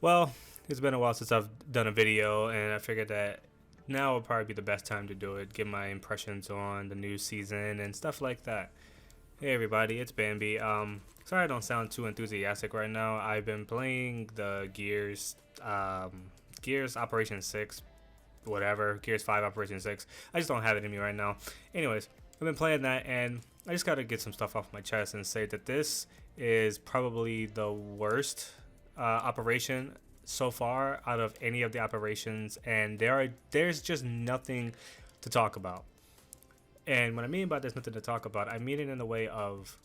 Well, it's been a while since I've done a video, and I figured that now would probably be the best time to do it, give my impressions on the new season and stuff like that. Hey everybody, it's Bambi. Sorry I don't sound too enthusiastic right now. I've been playing the Gears Operation 6, whatever, Gears 5 Operation 6. I just don't have it in me right now. Anyways, I've been playing that, and I just gotta get some stuff off my chest and say that this is probably the worst operation so far out of any of the operations, and there's just nothing to talk about. And what I mean by there's nothing to talk about, I mean it in the way of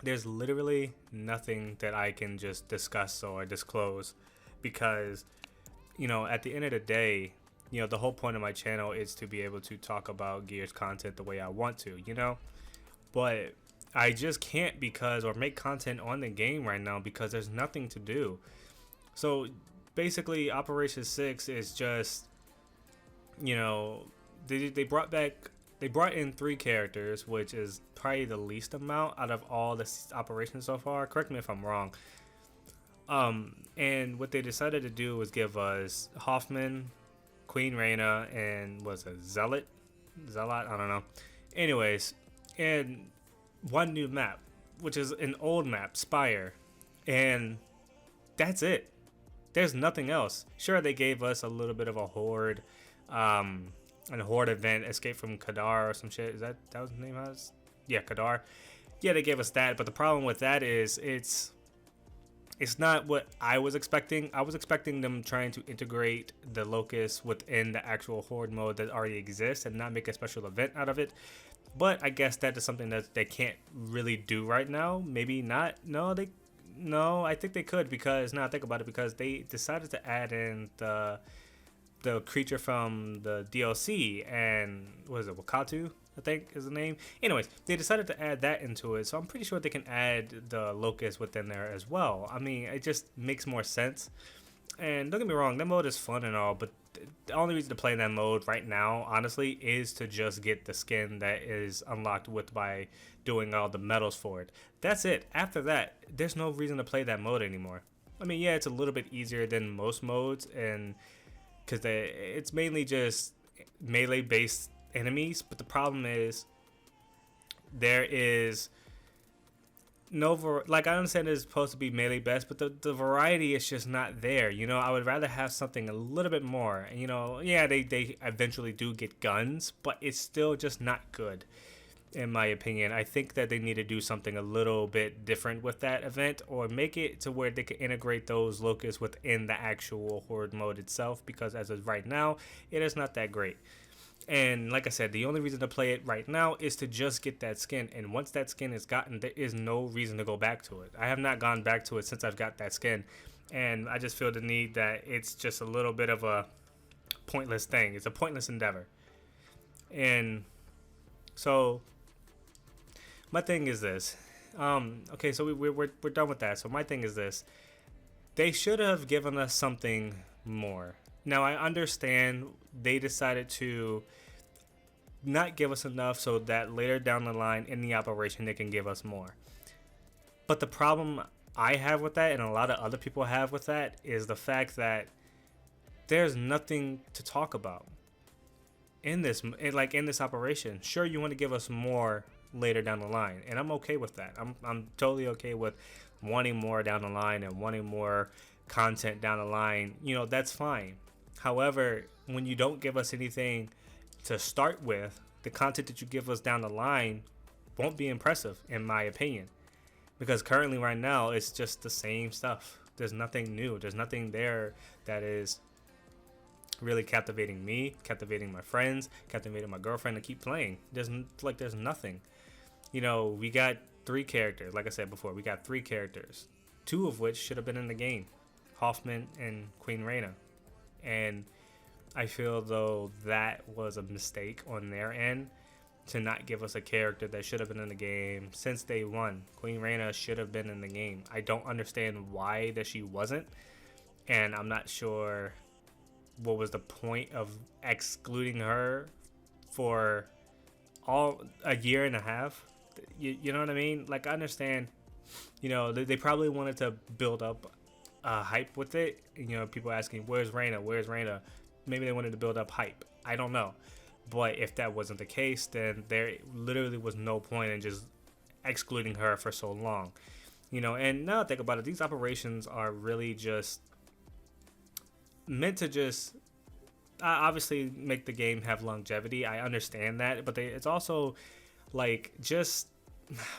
there's literally nothing that I can just discuss or disclose because, at the end of the day, the whole point of my channel is to be able to talk about Gears content the way I want to. But I just can't or make content on the game right now because there's nothing to do. So basically, Operation 6 is just, they brought in 3 characters, which is probably the least amount out of all the operations so far. Correct me if I'm wrong. And what they decided to do was give us Hoffman, Queen Reyna, and was a Zealot? I don't know. Anyways, and one new map, which is an old map, Spire, and that's it. There's nothing else. Sure, they gave us a little bit of a horde, horde event, Escape from Kadar or some shit. Is that was the name? Yeah, Kadar. Yeah, they gave us that, but the problem with that is it's not what I was expecting. I was expecting them trying to integrate the Locust within the actual horde mode that already exists and not make a special event out of it. But I guess that is something that they can't really do right now. Maybe not. No, I think they could, because now I think about it, because they decided to add in the creature from the DLC, and what is it, Wakatu, I think is the name. Anyways, they decided to add that into it, so I'm pretty sure they can add the Locust within there as well. I mean, it just makes more sense. And don't get me wrong, that mode is fun and all, but the only reason to play that mode right now, honestly, is to just get the skin that is unlocked by doing all the medals for it. That's it. After that, there's no reason to play that mode anymore. I mean, yeah, it's a little bit easier than most modes, and because it's mainly just melee based enemies, but the problem is there is I understand it's supposed to be melee best, but the variety is just not there. I would rather have something a little bit more. And yeah, they eventually do get guns, but it's still just not good, in my opinion. I think that they need to do something a little bit different with that event, or make it to where they can integrate those locusts within the actual horde mode itself, because as of right now, it is not that great. And like I said, the only reason to play it right now is to just get that skin. And once that skin is gotten, there is no reason to go back to it. I have not gone back to it since I've got that skin. And I just feel the need that it's just a little bit of a pointless thing. It's a pointless endeavor. And so my thing is this. Okay, so we're done with that. So my thing is this. They should have given us something more. Now, I understand they decided to not give us enough so that later down the line in the operation they can give us more. But the problem I have with that, and a lot of other people have with that, is the fact that there's nothing to talk about in this operation. Sure, you want to give us more later down the line, and I'm okay with that. I'm totally okay with wanting more down the line and wanting more content down the line. That's fine. However, when you don't give us anything to start with, the content that you give us down the line won't be impressive, in my opinion. Because currently right now, it's just the same stuff. There's nothing new. There's nothing there that is really captivating me, captivating my friends, captivating my girlfriend to keep playing. There's nothing. We got 3 characters. Like I said before, we got 3 characters, 2 of which should have been in the game, Hoffman and Queen Reyna. And I feel though that was a mistake on their end to not give us a character that should have been in the game since day one. Queen Reyna should have been in the game. I don't understand why that she wasn't, and I'm not sure what was the point of excluding her for a year and a half. You know what I mean? Like, I understand, they probably wanted to build up hype with it. You know, people asking, "Where's Reyna? Where's Reyna?" Maybe they wanted to build up hype. I don't know. But if that wasn't the case, then there literally was no point in just excluding her for so long. You know, and now I think about it, these operations are really just meant to just obviously make the game have longevity. I understand that, but it's also like just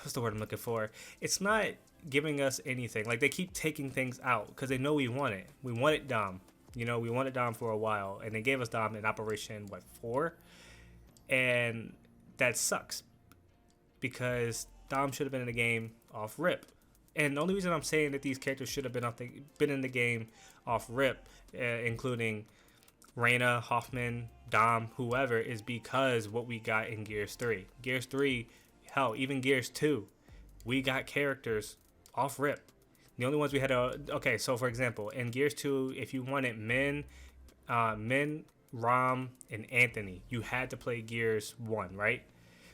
what's the word I'm looking for? It's not giving us anything. Like they keep taking things out because they know we want it. We wanted Dom. You know, we wanted Dom for a while, and they gave us Dom in Operation 4, and that sucks because Dom should have been in the game off rip. And the only reason I'm saying that these characters should have been in the game off rip, including Reyna, Hoffman, Dom, whoever, is because what we got in Gears 3. Gears 3, hell, even Gears 2, we got characters off rip. The only ones we had okay, so for example, in Gears 2, if you wanted Min, Rom, and Anthony, you had to play Gears 1, right?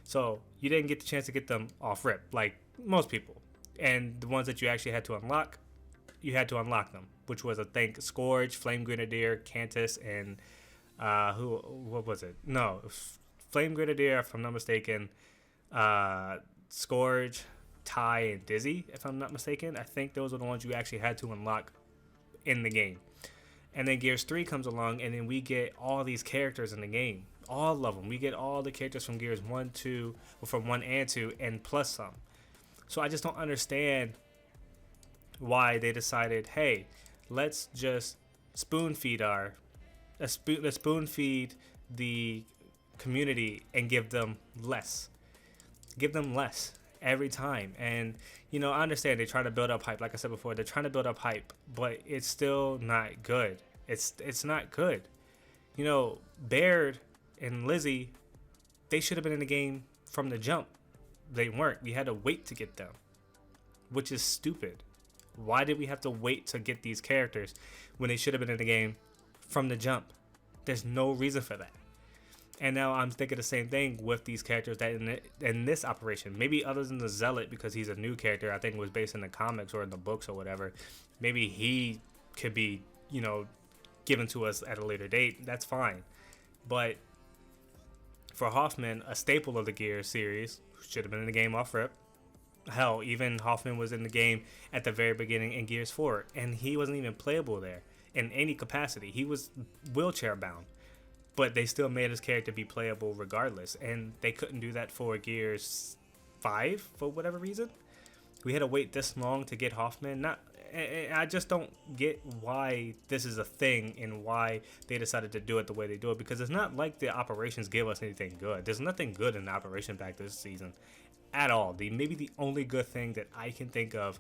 So you didn't get the chance to get them off rip, like most people. And the ones that you actually had to unlock, you had to unlock them, which was, I think, Scourge, Flame Grenadier, Cantus, and what was it? No, Flame Grenadier, if I'm not mistaken, Scourge, Ty, and Dizzy, if I'm not mistaken. I think those were the ones you actually had to unlock in the game. And then Gears 3 comes along, and then we get all these characters in the game. All of them. We get all the characters from Gears 1, 2, or from 1 and 2, and plus some. So I just don't understand why they decided, hey, let's just spoon feed let's spoon feed the community and give them less every time. And you know, I understand they try to build up hype. Like I said before, they're trying to build up hype, but it's still not good. It's not good. You know, Baird and Lizzie, they should have been in the game from the jump. They weren't. We had to wait to get them, which is stupid. Why did we have to wait to get these characters when they should have been in the game from the jump? There's no reason for that. And now I'm thinking the same thing with these characters that in this operation. Maybe other than the Zealot, because he's a new character, I think it was based in the comics or in the books or whatever. Maybe he could be, you know, given to us at a later date. That's fine. But for Hoffman, a staple of the Gears series, should have been in the game off rip. Hell, even Hoffman was in the game at the very beginning in Gears 4, and he wasn't even playable there in any capacity. He was wheelchair bound, but they still made his character be playable regardless, and they couldn't do that for Gears 5 for whatever reason. We had to wait this long to get Hoffman. I just don't get why this is a thing and why they decided to do it the way they do it, because it's not like the operations give us anything good. There's nothing good in the operation pack this season at all. Maybe the only good thing that I can think of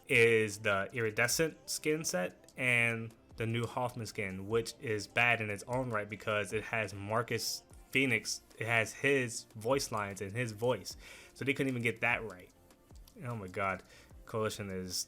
is the iridescent skin set and the new Hoffman skin, which is bad in its own right because it has Marcus Phoenix. It has his voice lines and his voice, so they couldn't even get that right. Oh my God, Coalition is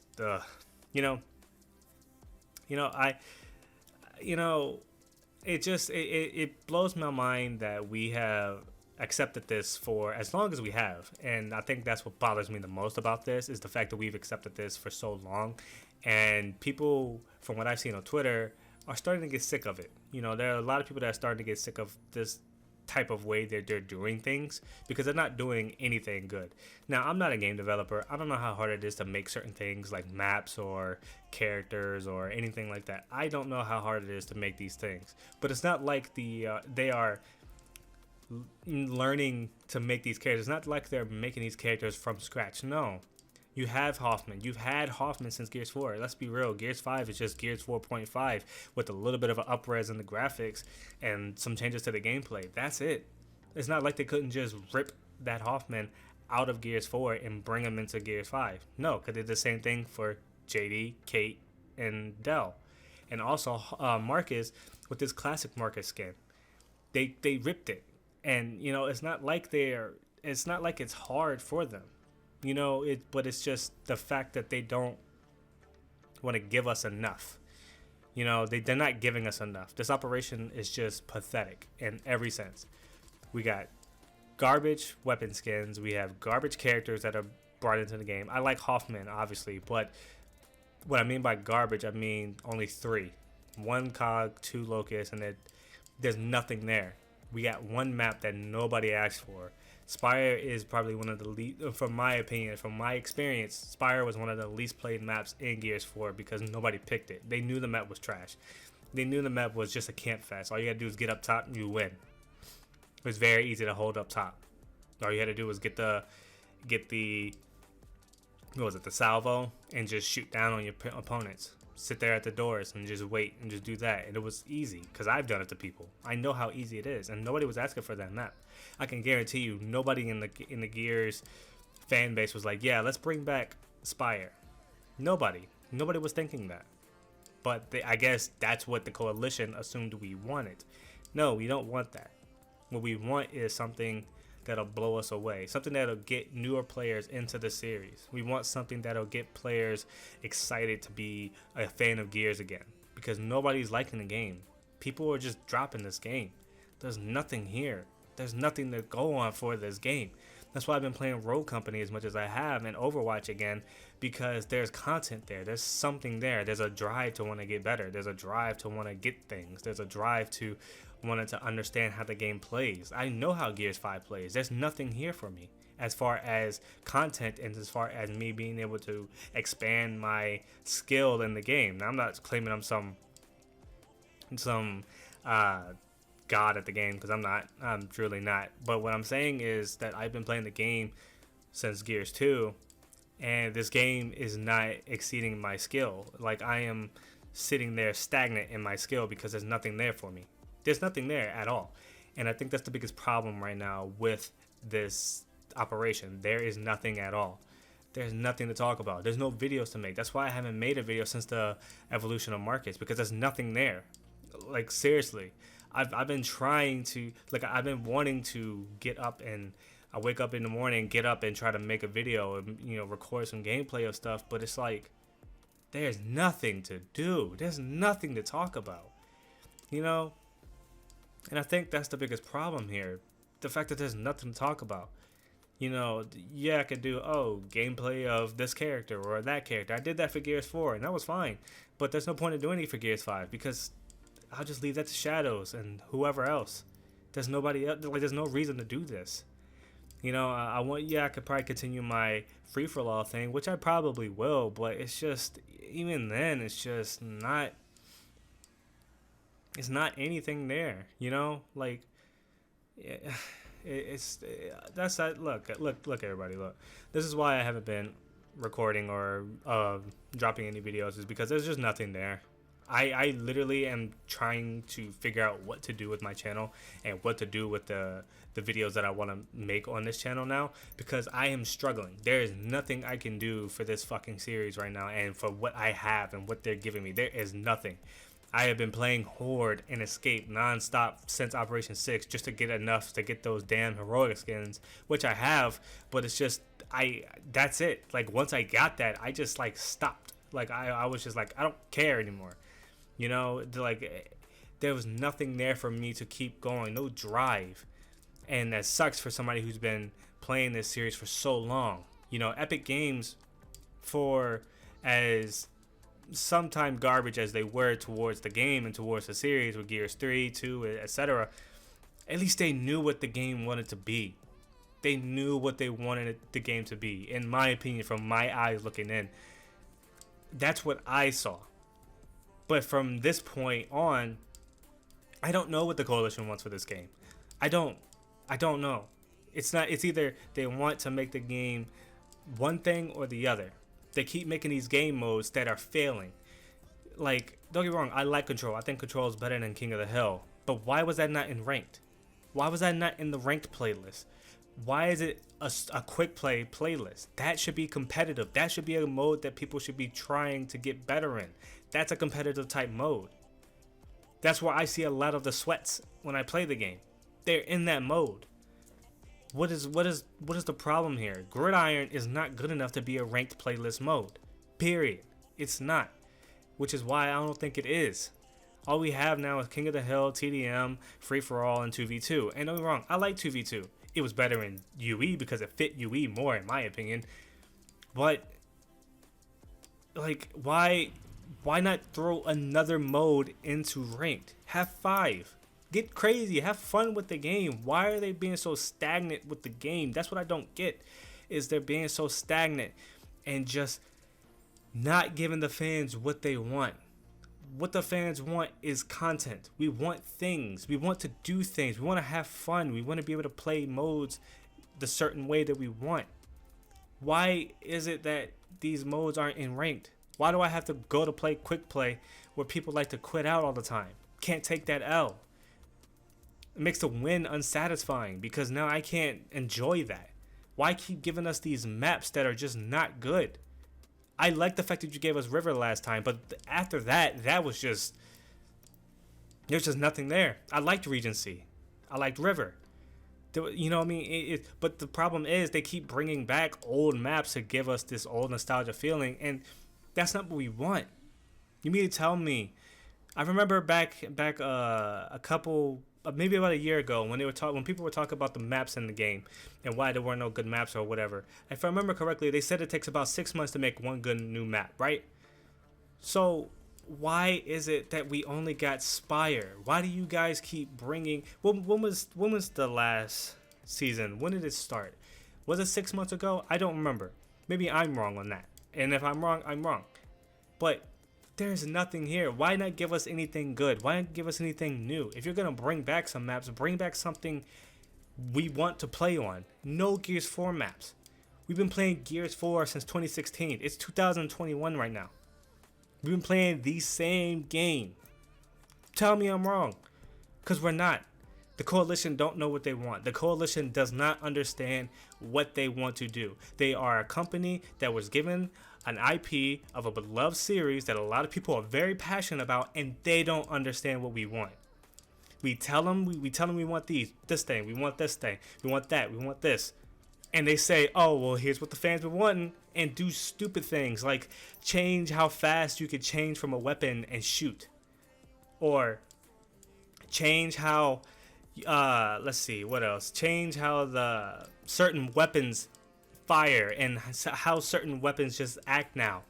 it blows my mind that we have accepted this for as long as we have. And I think that's what bothers me the most about this, is the fact that we've accepted this for so long. And people, from what I've seen on Twitter, are starting to get sick of it. You know, there are a lot of people that are starting to get sick of this type of way that they're doing things, because they're not doing anything good. Now, I'm not a game developer. I don't know how hard it is to make certain things like maps or characters or anything like that. I don't know how hard it is to make these things. But it's not like they are learning to make these characters. It's not like they're making these characters from scratch. No. You have Hoffman. You've had Hoffman since Gears 4. Let's be real. Gears 5 is just Gears 4.5 with a little bit of an up-res in the graphics and some changes to the gameplay. That's it. It's not like they couldn't just rip that Hoffman out of Gears 4 and bring him into Gears 5. No, because they did the same thing for JD, Kate, and Dell. And also Marcus with his classic Marcus skin. They ripped it. And, you know, it's not like it's hard for them. You know, but it's just the fact that they don't want to give us enough. You know, they're not giving us enough. This operation is just pathetic in every sense. We got garbage weapon skins. We have garbage characters that are brought into the game. I like Hoffman, obviously, but What I mean by garbage, I mean only three. One cog, two locusts, and there's nothing there. We got one map that nobody asked for. Spire is probably one of the least, from my opinion, from my experience, Spire was one of the least played maps in Gears 4 because nobody picked it. They knew the map was trash. They knew the map was just a camp fest. All you gotta do is get up top and you win. It was very easy to hold up top. All you had to do was get the what was it, the salvo, and just shoot down on your opponents. Sit there at the doors and just wait and just do that. And it was easy because I've done it to people. I know how easy it is, and nobody was asking for that map. I can guarantee you, nobody in the Gears fan base was like, yeah, let's bring back Spire. Nobody was thinking that. But I guess that's what the coalition assumed we wanted. No, we don't want that. What we want is something that'll blow us away, something that'll get newer players into the series. We want something that'll get players excited to be a fan of Gears again, because nobody's liking the game. People are just dropping this game. There's nothing here. There's nothing to go on for this game. That's why I've been playing Rogue Company as much as I have, and Overwatch again, because there's content there. There's something there. There's a drive to want to get better. There's a drive to want to get things. There's a drive to wanted to understand how the game plays. I know how Gears 5 plays. There's nothing here for me as far as content and as far as me being able to expand my skill in the game. Now, I'm not claiming I'm some god at the game, because I'm not. I'm truly not. But what I'm saying is that I've been playing the game since Gears 2, and this game is not exceeding my skill. Like, I am sitting there stagnant in my skill because there's nothing there for me. There's nothing there at all. And I think that's the biggest problem right now with this operation. There is nothing at all. There's nothing to talk about. There's no videos to make. That's why I haven't made a video since the evolution of markets, because there's nothing there. Like, seriously. I've been trying to, like, I've been wanting to get up, and I wake up in the morning, get up and try to make a video and, you know, record some gameplay of stuff, but it's like, there's nothing to do. There's nothing to talk about, you know? And I think that's the biggest problem here. The fact that there's nothing to talk about. You know, yeah, I could do, gameplay of this character or that character. I did that for Gears 4, and that was fine. But there's no point in doing it for Gears 5, because I'll just leave that to Shadows and whoever else. There's nobody else. Like, there's no reason to do this. You know, I could probably continue my free-for-all thing, which I probably will, but it's just, even then, it's just not, it's not anything there, you know? Like, that's that. Look, everybody, look. This is why I haven't been recording or dropping any videos, is because there's just nothing there. I literally am trying to figure out what to do with my channel and what to do with the videos that I want to make on this channel now, because I am struggling. There is nothing I can do for this fucking series right now, and for what I have and what they're giving me, there is nothing. I have been playing Horde and Escape nonstop since Operation 6 just to get enough to get those damn heroic skins, which I have, but it's just, that's it. Like, once I got that, I just, like, stopped. Like, I was just like, I don't care anymore. You know, like, there was nothing there for me to keep going, no drive. And that sucks for somebody who's been playing this series for so long. You know, Epic Games, for as sometime garbage as they were towards the game and towards the series with Gears 3, 2, etc., at least they knew what the game wanted to be. They knew what they wanted the game to be, in my opinion, from my eyes looking in. That's what I saw. But from this point on, I don't know what the coalition wants for this game. I don't know. It's either they want to make the game one thing or the other. They keep making these game modes that are failing. Like, don't get me wrong, I like Control. I think Control is better than King of the Hill. But why was that not in Ranked? Why was that not in the Ranked playlist? Why is it a quick play playlist? That should be competitive. That should be a mode that people should be trying to get better in. That's a competitive type mode. That's where I see a lot of the sweats when I play the game. They're in that mode. What is the problem here? Gridiron is not good enough to be a ranked playlist mode. Period. It's not. Which is why I don't think it is. All we have now is King of the Hill, TDM, Free for All, and 2v2. And don't get me wrong, I like 2v2. It was better in UE because it fit UE more, in my opinion. But like why not throw another mode into ranked? Have 5. Get crazy, have fun with the game. Why are they being so stagnant with the game? That's what I don't get, is they're being so stagnant and just not giving the fans what they want. What the fans want is content. We want things. We want to do things. We want to have fun. We want to be able to play modes the certain way that we want. Why is it that these modes aren't in ranked? Why do I have to go to play quick play where people like to quit out all the time? Can't take that L. It makes the win unsatisfying because now I can't enjoy that. Why keep giving us these maps that are just not good? I like the fact that you gave us River last time, but after that, there's just nothing there. I liked Regency. I liked River. You know what I mean? But the problem is they keep bringing back old maps to give us this old nostalgia feeling, and that's not what we want. You mean to tell me? I remember back a couple, maybe about a year ago, when people were talking about the maps in the game and why there weren't no good maps or whatever. If I remember correctly, they said it takes about 6 months to make one good new map, right? So why is it that we only got Spire? Why do you guys keep bringing? When was the last season? When did it start? Was it 6 months ago? I don't remember. Maybe I'm wrong on that. And if I'm wrong, I'm wrong. But there's nothing here. Why not give us anything good? Why not give us anything new? If you're gonna bring back some maps, bring back something we want to play on. No Gears 4 maps. We've been playing Gears 4 since 2016. It's 2021 right now. We've been playing the same game. Tell me I'm wrong. Because we're not. The Coalition don't know what they want. The Coalition does not understand what they want to do. They are a company that was given an IP of a beloved series that a lot of people are very passionate about, and they don't understand what we want. We tell them we want this thing, we want this thing, we want that, we want this. And they say, oh, well, here's what the fans been wanting, and do stupid things like change how fast you could change from a weapon and shoot. Or change how, let's see, what else? Change how the certain weapons fire and how certain weapons just act now.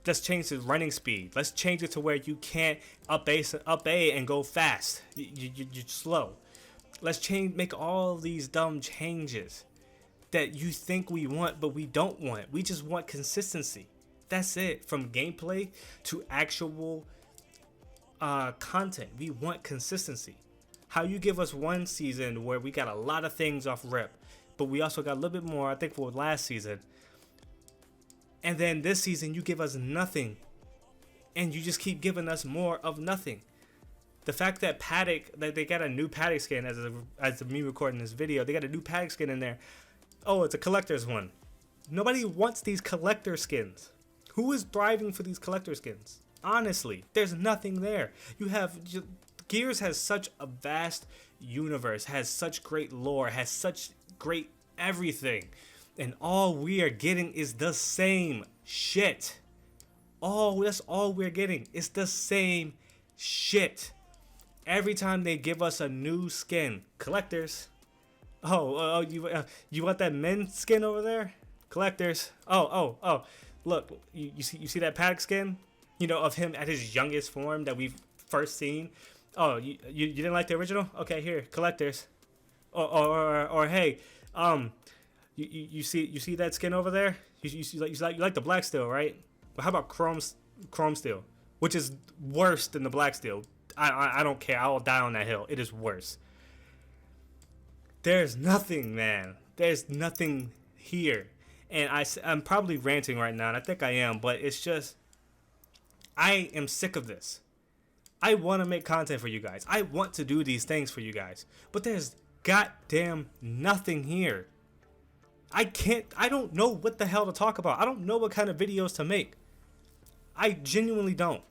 Let's change the running speed. Let's change it to where you can't up A and go fast. You're slow. Let's make all these dumb changes that you think we want, but we don't want. We just want consistency. That's it. From gameplay to actual content, we want consistency. How you give us one season where we got a lot of things off rip, but we also got a little bit more, I think, for last season. And then this season, you give us nothing. And you just keep giving us more of nothing. The fact that they got a new Paddock skin, as of me recording this video, they got a new Paddock skin in there. Oh, it's a collector's one. Nobody wants these collector skins. Who is thriving for these collector skins? Honestly, there's nothing there. Gears has such a vast universe, has such great lore, has such great everything, and all we are getting is the same shit. That's all we're getting. It's the same shit. Every time they give us a new skin, collectors. Oh, you want that men's skin over there? Collectors. Oh. Look, you see that Paddock skin? You know, of him at his youngest form that we've first seen. Oh, you didn't like the original? Okay, here, collectors. Or hey, you see that skin over there? You like the black steel, right? But how about chrome steel, which is worse than the black steel? I don't care. I will die on that hill. It is worse. There's nothing, man. There's nothing here, and I'm probably ranting right now, and I think I am, but it's just I am sick of this. I want to make content for you guys. I want to do these things for you guys, but there's goddamn nothing here. I don't know what the hell to talk about. I don't know what kind of videos to make. I genuinely don't.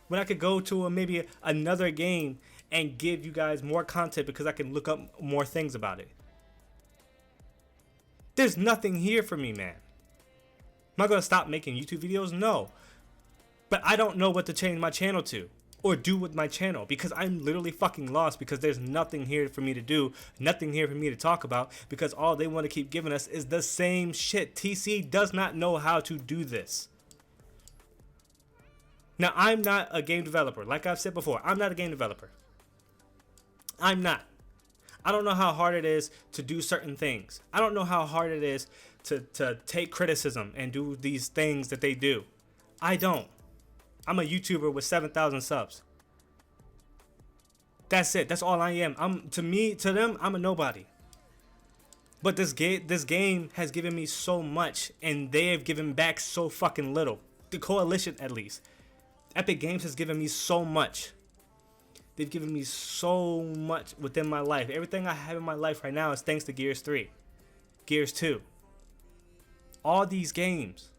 When I could go to maybe another game and give you guys more content because I can look up more things about it. There's nothing here for me, man. Am I going to stop making YouTube videos? No. But I don't know what to change my channel to or do with my channel because I'm literally fucking lost because there's nothing here for me to do, nothing here for me to talk about because all they want to keep giving us is the same shit. TC does not know how to do this. Now, I'm not a game developer. Like I've said before, I'm not a game developer. I'm not. I don't know how hard it is to do certain things. I don't know how hard it is to take criticism and do these things that they do. I don't. I'm a YouTuber with 7,000 subs. That's it. That's all I am. To them, I'm a nobody. But this game has given me so much, and they have given back so fucking little. The Coalition, at least. Epic Games has given me so much. They've given me so much within my life. Everything I have in my life right now is thanks to Gears 3, Gears 2. All these games.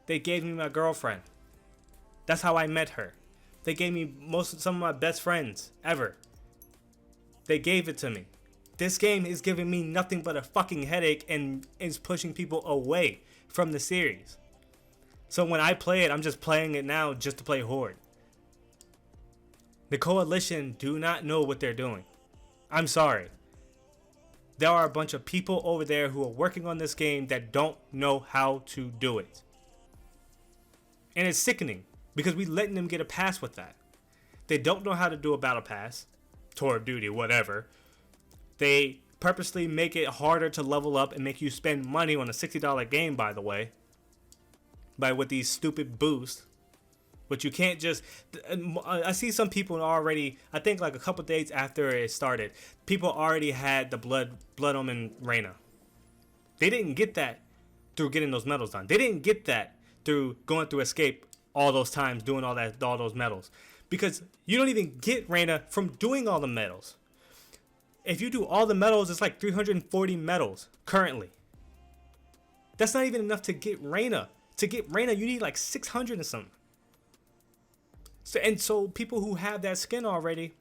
They gave me my girlfriend. That's how I met her. They gave me some of my best friends ever. They gave it to me. This game is giving me nothing but a fucking headache and is pushing people away from the series. So when I play it, I'm just playing it now just to play Horde. The Coalition do not know what they're doing. I'm sorry. There are a bunch of people over there who are working on this game that don't know how to do it. And it's sickening because we letting them get a pass with that. They don't know how to do a battle pass, tour of duty, whatever. They purposely make it harder to level up and make you spend money on a $60 game, by the way, with these stupid boosts. But you can't just... I see some people already, I think like a couple days after it started, people already had the Blood Omen Reyna. They didn't get that through getting those medals done. They didn't get that through going through Escape all those times, doing all those medals. Because you don't even get Reyna from doing all the medals. If you do all the medals, it's like 340 medals currently. That's not even enough to get Reyna. To get Reyna, you need like 600 and something. So people who have that skin already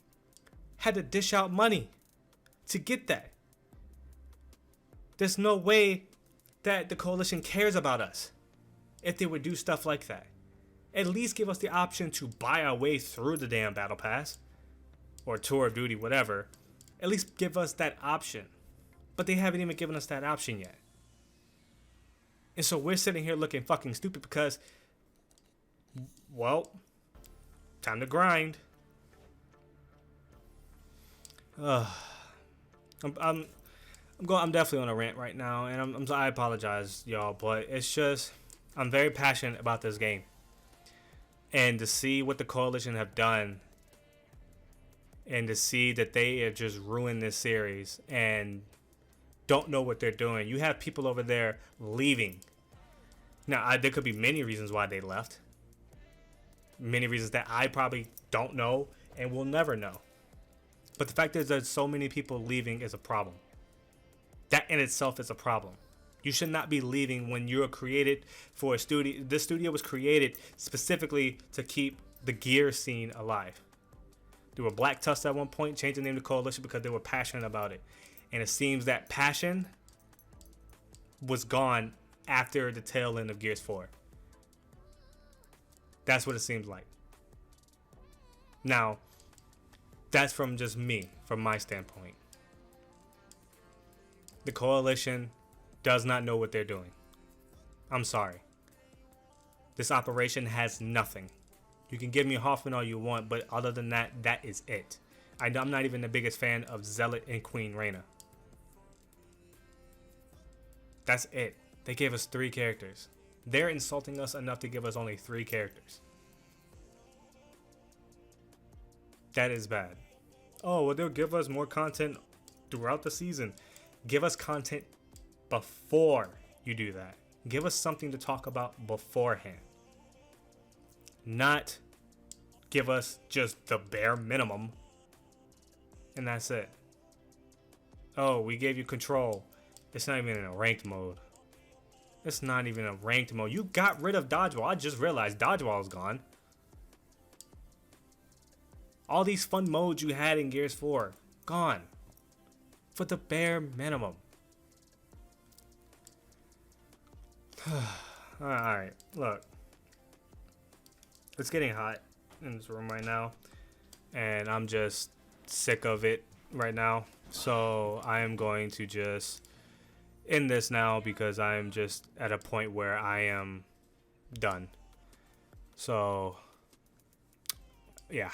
had to dish out money to get that. There's no way that the Coalition cares about us if they would do stuff like that. At least give us the option to buy our way through the damn battle pass or tour of duty, whatever. At least give us that option. But they haven't even given us that option yet. And so we're sitting here looking fucking stupid because, well, time to grind. I'm definitely on a rant right now, and I apologize, y'all, but it's just I'm very passionate about this game, and to see what the Coalition have done, and to see that they have just ruined this series and don't know what they're doing. You have people over there leaving. Now, there could be many reasons why they left. Many reasons that I probably don't know and will never know. But the fact is that so many people leaving is a problem. That in itself is a problem. You should not be leaving when you're created for a studio. This studio was created specifically to keep the gear scene alive. They were Black Tusk at one point, changed the name to Coalition because they were passionate about it. And it seems that passion was gone after the tail end of Gears 4. That's what it seems like. Now, that's from just me, from my standpoint. The Coalition does not know what they're doing. I'm sorry. This operation has nothing. You can give me Hoffman all you want, but other than that, that is it. I'm not even the biggest fan of Zealot and Queen Reyna. That's it. They gave us 3 characters. They're insulting us enough to give us only 3 characters. That is bad. Oh, well, they'll give us more content throughout the season. Give us content before you do that. Give us something to talk about beforehand. Not give us just the bare minimum. And that's it. Oh, we gave you control. It's not even in a ranked mode. It's not even a ranked mode. You got rid of Dodgeball. I just realized Dodgeball is gone. All these fun modes you had in Gears 4, gone. For the bare minimum. Alright, look. It's getting hot in this room right now. And I'm just sick of it right now. So I am going to just end this now because I am just at a point where I am done. So yeah,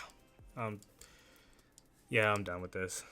um, yeah, I'm done with this.